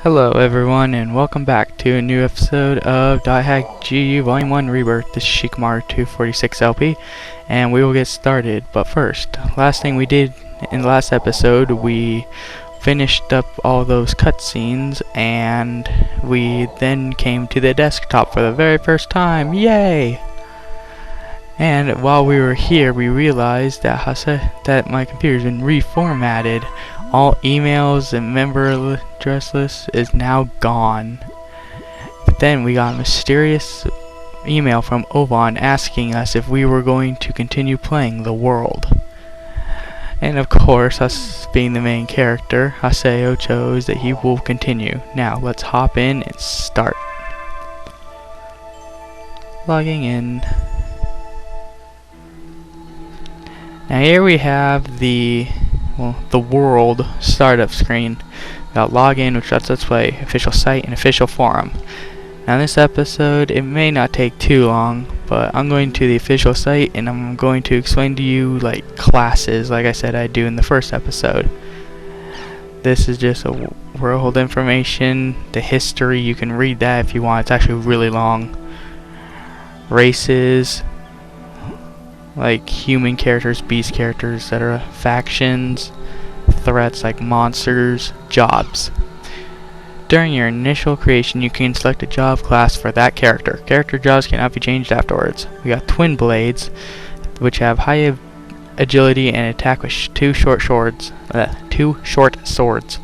Hello everyone and welcome back to a new episode of .hack GU Vol.1 Rebirth. This is Shikamaru 246 LP and we will get started. But first, last thing we did in the last episode, we finished up all those cutscenes and we then came to the desktop for the very first time. Yay! And while we were here, we realized that my computer's been reformatted. All emails and member address list is now gone. But then we got a mysterious email from Vol.1 asking us if we were going to continue playing the world. And of course, us being the main character, Haseo chose that he will continue. Now let's hop in and start. Logging in. Now here we have the world startup screen. Got login, which lets us play, official site, and official forum. Now in this episode, it may not take too long, but I'm going to the official site and I'm going to explain to you like classes, like I said I'd do in the first episode. This is just a world information, the history, you can read that if you want, it's actually really long. Races, like human characters, beast characters, etc. Factions, threats like monsters, jobs. During your initial creation, you can select a job class for that character. Character jobs cannot be changed afterwards. We got twin blades, which have high agility and attack with two short swords.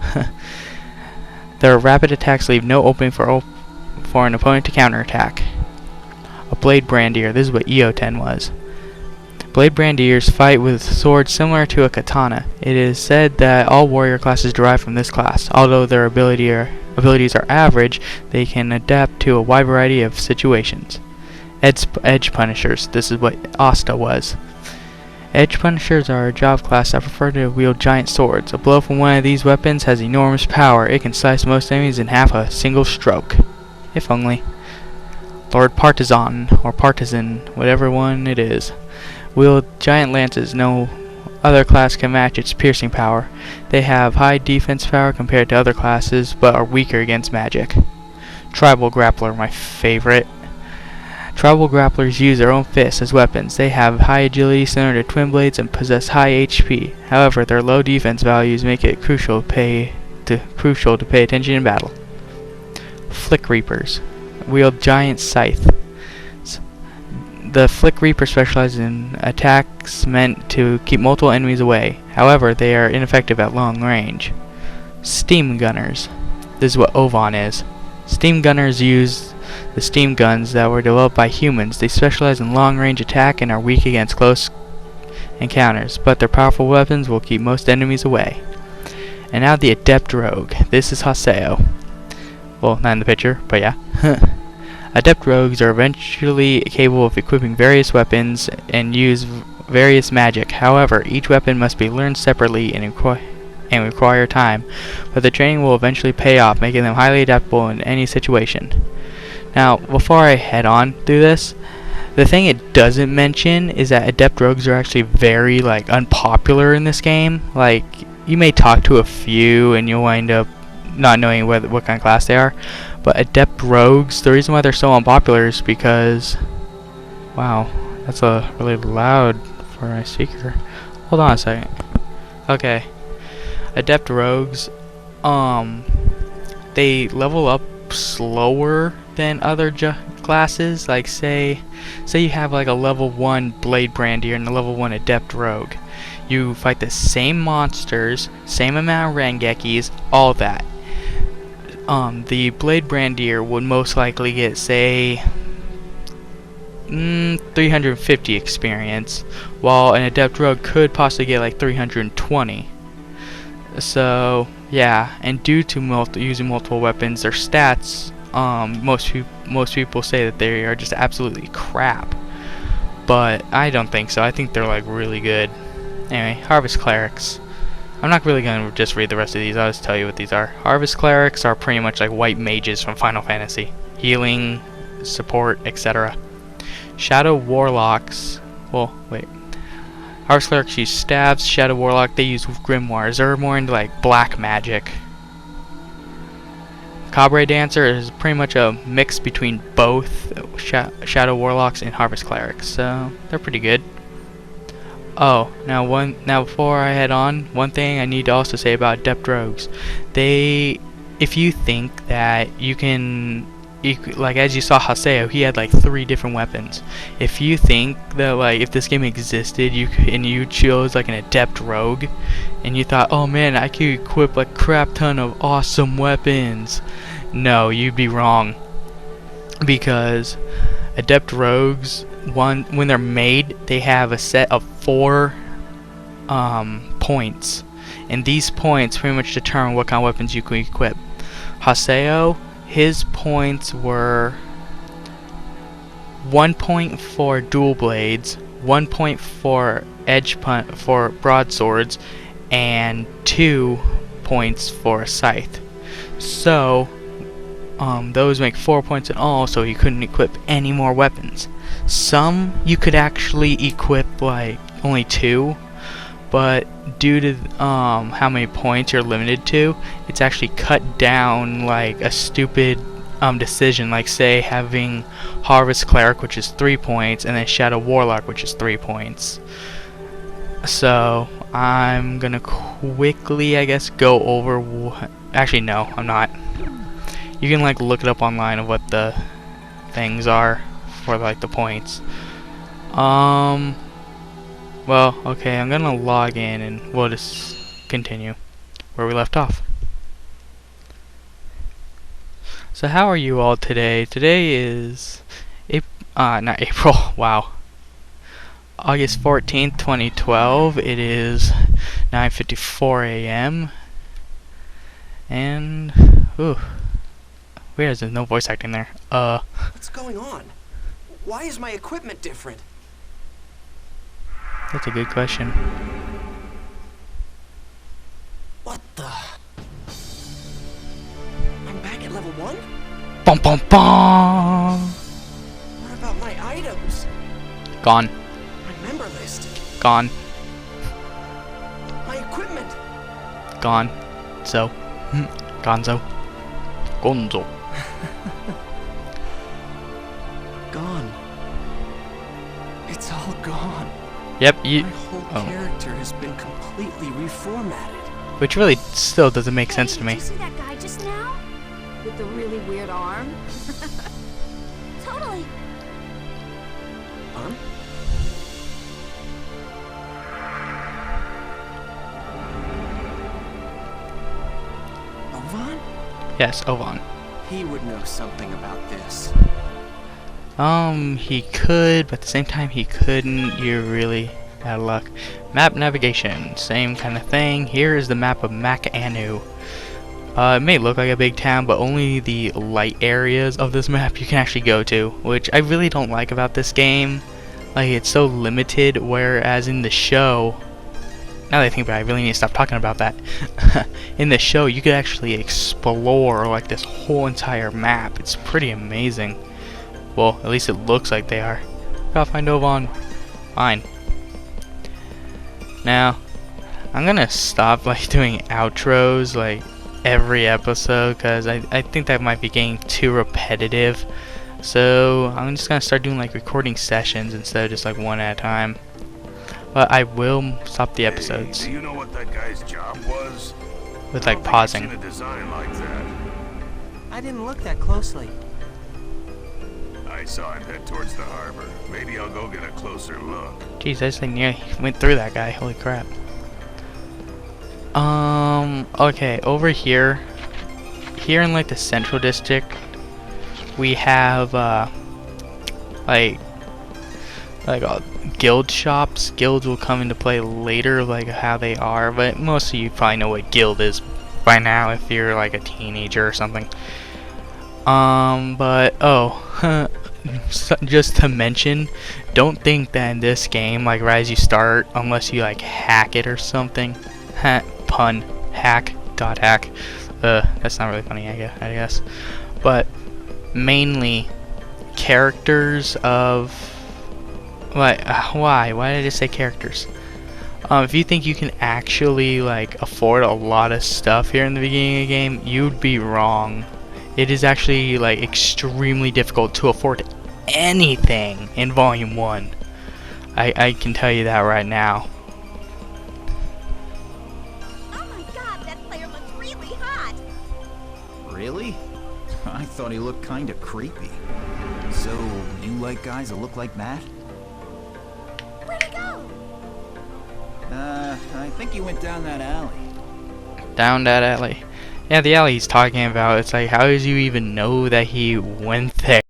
Their rapid attacks leave no opening for an opponent to counterattack. A blade brandier. This is what EO10 was. Blade brandiers fight with swords similar to a katana. It is said that all warrior classes derive from this class. Although their abilities are average, they can adapt to a wide variety of situations. Edge punishers. This is what Asta was. Edge punishers are a job class that prefer to wield giant swords. A blow from one of these weapons has enormous power. It can slice most enemies in half a single stroke. If only. Lord Partisan, or Partisan, whatever one it is. Wield giant lances. No other class can match its piercing power. They have high defense power compared to other classes, but are weaker against magic. Tribal Grappler, my favorite. Tribal Grapplers use their own fists as weapons. They have high agility similar to twin blades and possess high HP. However, their low defense values make it crucial to pay attention in battle. Flick Reapers wield giant scythe. The Flick Reaper specializes in attacks meant to keep multiple enemies away. However, they are ineffective at long range. Steam Gunners. This is what Ovan is. Steam Gunners use the steam guns that were developed by humans. They specialize in long range attack and are weak against close encounters, but their powerful weapons will keep most enemies away. And now the Adept Rogue. This is Haseo. Well, not in the picture, but yeah. Adept rogues are eventually capable of equipping various weapons and use various magic. However, each weapon must be learned separately and require time, but the training will eventually pay off, making them highly adaptable in any situation. Now, before I head on through this, the thing it doesn't mention is that Adept rogues are actually very unpopular in this game. Like, you may talk to a few and you'll wind up not knowing what kind of class they are. But Adept Rogues, the reason why they're so unpopular is because... Wow, that's really loud for my speaker. Hold on a second. Okay. Adept Rogues, they level up slower than other classes. Like say you have like a level 1 Blade Brandier and a level 1 Adept Rogue. You fight the same monsters, same amount of Rengekis, all that. The Blade Brandier would most likely get, say, 350 experience, while an Adept Rogue could possibly get like 320. So, yeah, and due to using multiple weapons, their stats, most people say that they are just absolutely crap. But I don't think so. I think they're like really good. Anyway, Harvest Clerics. I'm not really going to just read the rest of these, I'll just tell you what these are. Harvest Clerics are pretty much like white mages from Final Fantasy. Healing, support, etc. Shadow Warlocks, well, wait. Harvest Clerics use staves. Shadow Warlock, they use grimoires. They're more into like black magic. Cabaret Dancer is pretty much a mix between both Shadow Warlocks and Harvest Clerics, so they're pretty good. Oh, now before I head on, one thing I need to also say about Adept Rogues. If you think that like as you saw Haseo, he had like 3 different weapons. If you think that like if this game existed, and you chose like an Adept Rogue, and you thought, oh man, I could equip a crap ton of awesome weapons, no, you'd be wrong. Because Adept Rogues, when they're made, they have a set of 4 points, and these points pretty much determine what kind of weapons you can equip. Haseo, his points were 1 point for dual blades, 1 point for for broadswords, and 2 points for a scythe. So those make 4 points in all, so you couldn't equip any more weapons. Some you could actually equip like only 2, but due to how many points you're limited to, it's actually cut down like a stupid decision, like say having Harvest Cleric, which is 3 points, and then Shadow Warlock, which is 3 points. So I'm gonna quickly, I guess, go over actually no, I'm not. You can like look it up online of what the things are for like the points. Well, okay, I'm gonna log in and we'll just continue where we left off. So how are you all today? Today is not April, wow. August 14th, 2012. It is 9:54 a.m. And weird, there's no voice acting there. What's going on? Why is my equipment different? That's a good question. What the? I'm back at level 1? Bum bum bum! What about my items? Gone. My member list? Gone. My equipment? Gone. So. Gonzo. Gonzo. Gone. It's all gone. Yep, My whole character has been completely reformatted. Which really still doesn't make sense to me. Did you see that guy just now? With the really weird arm? Totally. Arm? Ovan? Yes, Ovan. He would know something about this. He could, but at the same time he couldn't. You're really out of luck. Map navigation, same kind of thing. Here is the map of Mak-Anu. It may look like a big town, but only the light areas of this map you can actually go to, which I really don't like about this game. Like, it's so limited, whereas in the show, now that I think about it, I really need to stop talking about that. In the show, you could actually explore like this whole entire map. It's pretty amazing. Well, at least it looks like they are. Gotta find Ovan. Fine. Now, I'm gonna stop like doing outros like every episode, because I think that might be getting too repetitive. So I'm just gonna start doing like recording sessions instead of just like one at a time. But I will stop the episodes. Hey, do you know what that guy's job was? With like pausing. A design like that. I didn't look that closely. I saw him head towards the harbor. Maybe I'll go get a closer look. Jeez, I just think yeah, he went through that guy. Holy crap. Okay, over here in like the central district, we have like guild shops. Guilds will come into play later, like how they are, but most of you probably know what guild is by now if you're like a teenager or something. But so just to mention, don't think that in this game, like right as you start, unless you like hack it or something. Pun. Hack. Dot hack. That's not really funny, I guess. But mainly characters of why did I just say characters? If you think you can actually like afford a lot of stuff here in the beginning of the game, you'd be wrong. It is actually like extremely difficult to afford anything in Volume 1. I can tell you that right now. Oh my god, that player looks really hot! Really? I thought he looked kinda creepy. So, you like guys that look like that? Where'd he go? I think he went down that alley. Down that alley. Yeah, the alley he's talking about. It's like, how did you even know that he went there?